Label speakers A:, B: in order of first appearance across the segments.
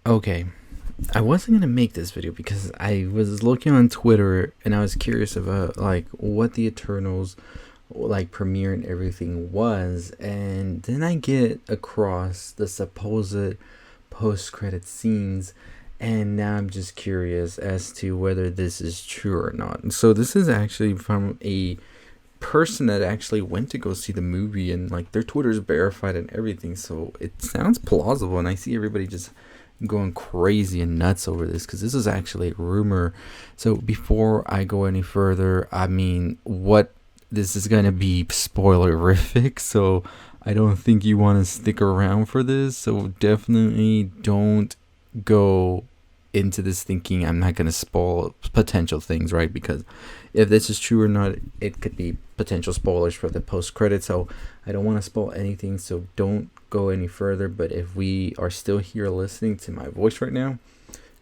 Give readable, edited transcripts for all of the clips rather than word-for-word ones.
A: Okay, I wasn't gonna make this video because I was looking on Twitter and I was curious about like what the Eternals like premiere and everything was, and then I get across the supposed post-credit scenes, and now I'm just curious as to whether this is true or not. So this is actually from a person that actually went to go see the movie, and like their Twitter's verified and everything, so it sounds plausible. And I see everybody just going crazy and nuts over this because this is actually a rumor. So before I go any further, I mean, what this is going to be spoilerific, so I don't think you want to stick around for this. So definitely don't go into this thinking I'm not going to spoil potential things, right? Because if this is true or not, it could be potential spoilers for the post credits. So I don't want to spoil anything, so don't go any further. But if we are still here listening to my voice right now,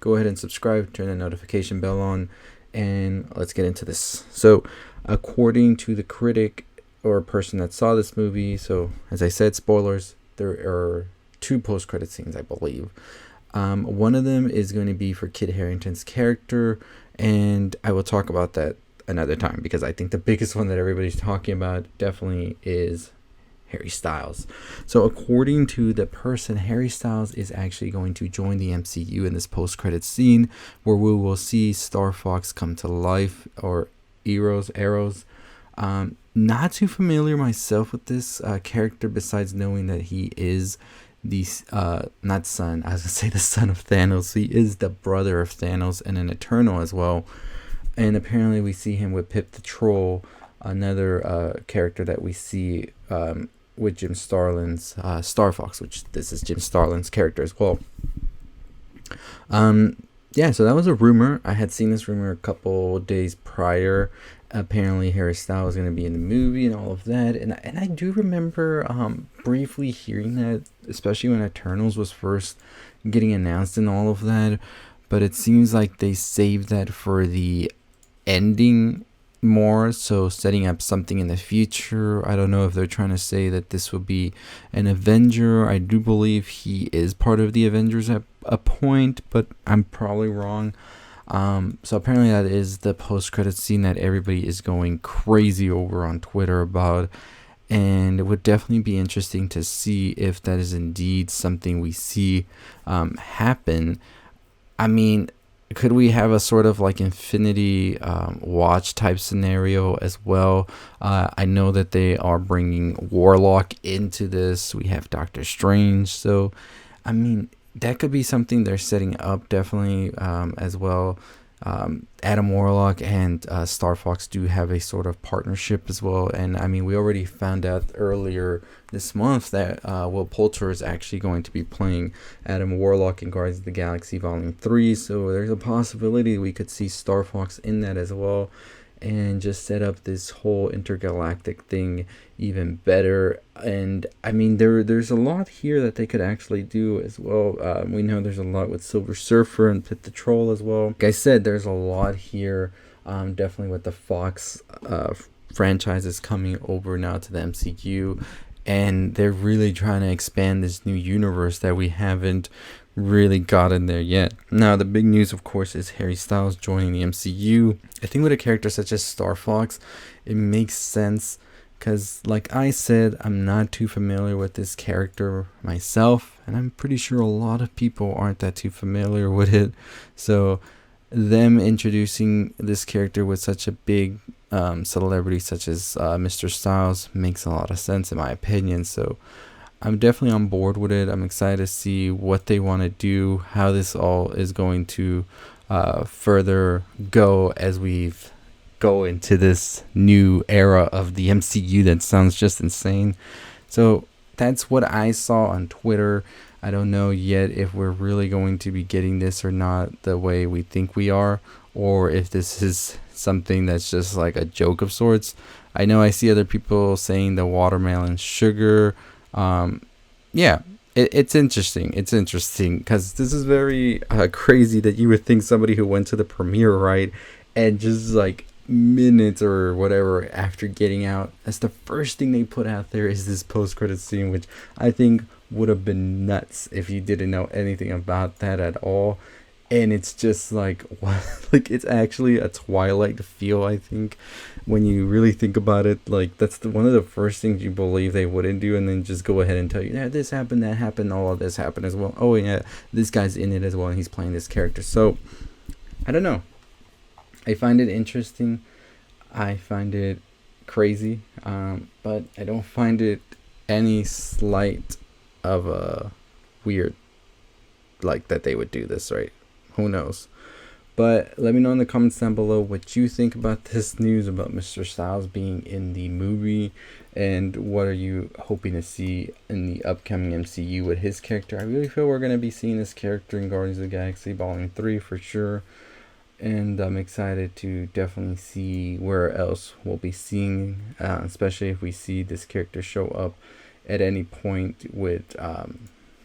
A: go ahead and subscribe, turn the notification bell on, and let's get into this. So according to the critic or person that saw this movie, so as I said, spoilers, there are two post credit scenes, I believe. One of them is going to be for Kit Harington's character, and I will talk about that another time because I think the biggest one that everybody's talking about definitely is Harry Styles. So according to the person, Harry Styles is actually going to join the MCU in this post-credit scene where we will see Star Fox come to life, or Arrows. Not too familiar myself with this character besides knowing that he is the not son, I was gonna say the son of Thanos. He is the brother of Thanos and an Eternal as well. And apparently we see him with Pip the Troll, another character that we see with Jim Starlin's Star Fox, which this is Jim Starlin's character as well. Yeah, so that was a rumor. I had seen this rumor a couple days prior. Apparently Harry Styles was going to be in the movie and all of that, and I do remember briefly hearing that, especially when Eternals was first getting announced and all of that. But it seems like they saved that for the ending more, so setting up something in the future. I don't know if they're trying to say that this will be an Avenger. I do believe he is part of the Avengers at a point, but I'm probably wrong. So apparently that is the post-credit scene that everybody is going crazy over on Twitter about, and it would definitely be interesting to see if that is indeed something we see happen. I mean, could we have a sort of like Infinity Watch type scenario as well? I know that they are bringing Warlock into this. We have Doctor Strange, so I mean, that could be something they're setting up definitely as well. Adam Warlock and Star Fox do have a sort of partnership as well. And I mean, we already found out earlier this month that Will Poulter is actually going to be playing Adam Warlock in Guardians of the Galaxy Volume 3. So there's a possibility we could see Star Fox in that as well, and just set up this whole intergalactic thing even better. And I mean, there's a lot here that they could actually do as well. We know there's a lot with Silver Surfer and Pit the Troll as well. Like I said, there's a lot here, definitely with the Fox franchises coming over now to the MCU, and they're really trying to expand this new universe that we haven't really gotten there yet. Now, the big news, of course, is Harry Styles joining the MCU. I think with a character such as Star Fox, it makes sense because, like I said, I'm not too familiar with this character myself, and I'm pretty sure a lot of people aren't that too familiar with it. So them introducing this character with such a big celebrity such as Mr. Styles makes a lot of sense in my opinion. So I'm definitely on board with it. I'm excited to see what they want to do, how this all is going to further go as we go into this new era of the MCU that sounds just insane. So that's what I saw on Twitter. I don't know yet if we're really going to be getting this or not the way we think we are, or if this is something that's just like a joke of sorts. I know I see other people saying the watermelon sugar. Yeah, it's interesting. It's interesting because this is very crazy that you would think somebody who went to the premiere, right, and just like minutes or whatever after getting out, that's the first thing they put out there is this post-credit scene, which I think would have been nuts if you didn't know anything about that at all. And it's just like what, like it's actually a Twilight feel, I think, when you really think about it. Like that's one of the first things you believe they wouldn't do, and then just go ahead and tell you, yeah, this happened, that happened, all of this happened as well. Oh yeah, this guy's in it as well, and he's playing this character. So I don't know, I find it interesting, I find it crazy, but I don't find it any slight of a weird, like that they would do this, right? Who knows? But let me know in the comments down below what you think about this news about Mr. Styles being in the movie, and what are you hoping to see in the upcoming MCU with his character. I really feel we're going to be seeing this character in Guardians of the Galaxy Volume 3 for sure, and I'm excited to definitely see where else we'll be seeing, especially if we see this character show up at any point with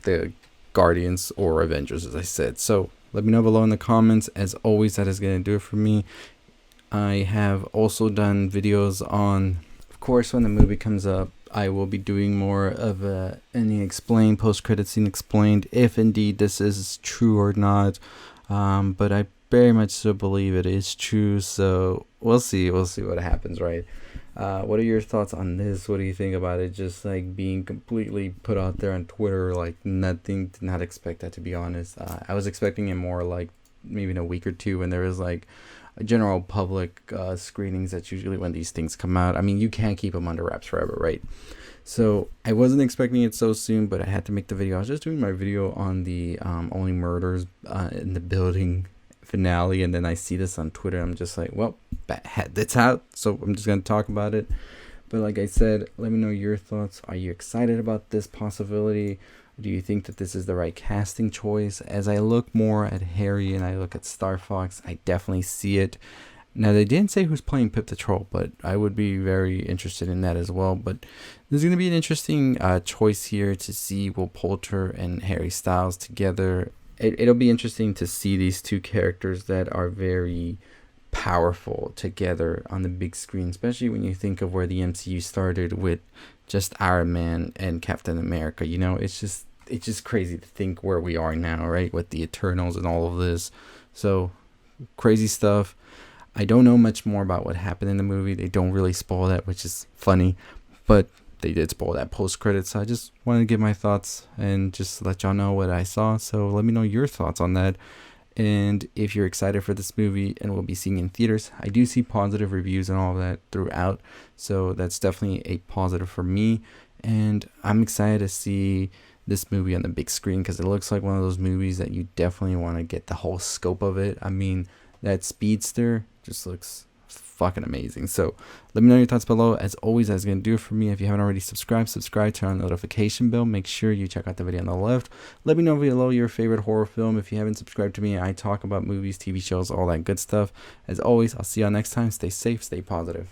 A: the Guardians or Avengers, as I said. So let me know below in the comments. As always, that is going to do it for me. I have also done videos on, of course, when the movie comes up, I will be doing more of any explained, post-credit scene explained, if indeed this is true or not. But I very much so believe it is true, so we'll see what happens, right? What are your thoughts on this? What do you think about it just like being completely put out there on Twitter? Like nothing, did not expect that, to be honest. I was expecting it more like maybe in a week or two when there was like a general public screenings. That's usually when these things come out. I mean, you can't keep them under wraps forever, right? So I wasn't expecting it so soon, but I had to make the video. I was just doing my video on the Only Murders in the Building finale, and then I see this on Twitter. I'm just like, well, it's out, so I'm just gonna talk about it. But like I said, let me know your thoughts. Are you excited about this possibility? Do you think that this is the right casting choice? As I look more at Harry and I look at Star Fox, I definitely see it. Now, they didn't say who's playing Pip the Troll, but I would be very interested in that as well. But there's going to be an interesting choice here to see Will Poulter and Harry Styles together. It'll be interesting to see these two characters that are very powerful together on the big screen, especially when you think of where the MCU started with just Iron Man and Captain America. You know, it's just crazy to think where we are now, right, with the Eternals and all of this. So crazy stuff. I don't know much more about what happened in the movie. They don't really spoil that, which is funny, but they did spoil that post-credits. So I just wanted to give my thoughts and just let y'all know what I saw. So let me know your thoughts on that. And if you're excited for this movie and we'll be seeing in theaters, I do see positive reviews and all of that throughout. So that's definitely a positive for me. And I'm excited to see this movie on the big screen because it looks like one of those movies that you definitely want to get the whole scope of it. I mean, that speedster just looks fucking amazing. So let me know your thoughts below. As always, that's going to do it for me. If you haven't already subscribed, turn on the notification bell. Make sure you check out the video on the left. Let me know below your favorite horror film. If you haven't subscribed to me, I talk about movies, TV shows, all that good stuff. As always, I'll see y'all next time. Stay safe, stay positive.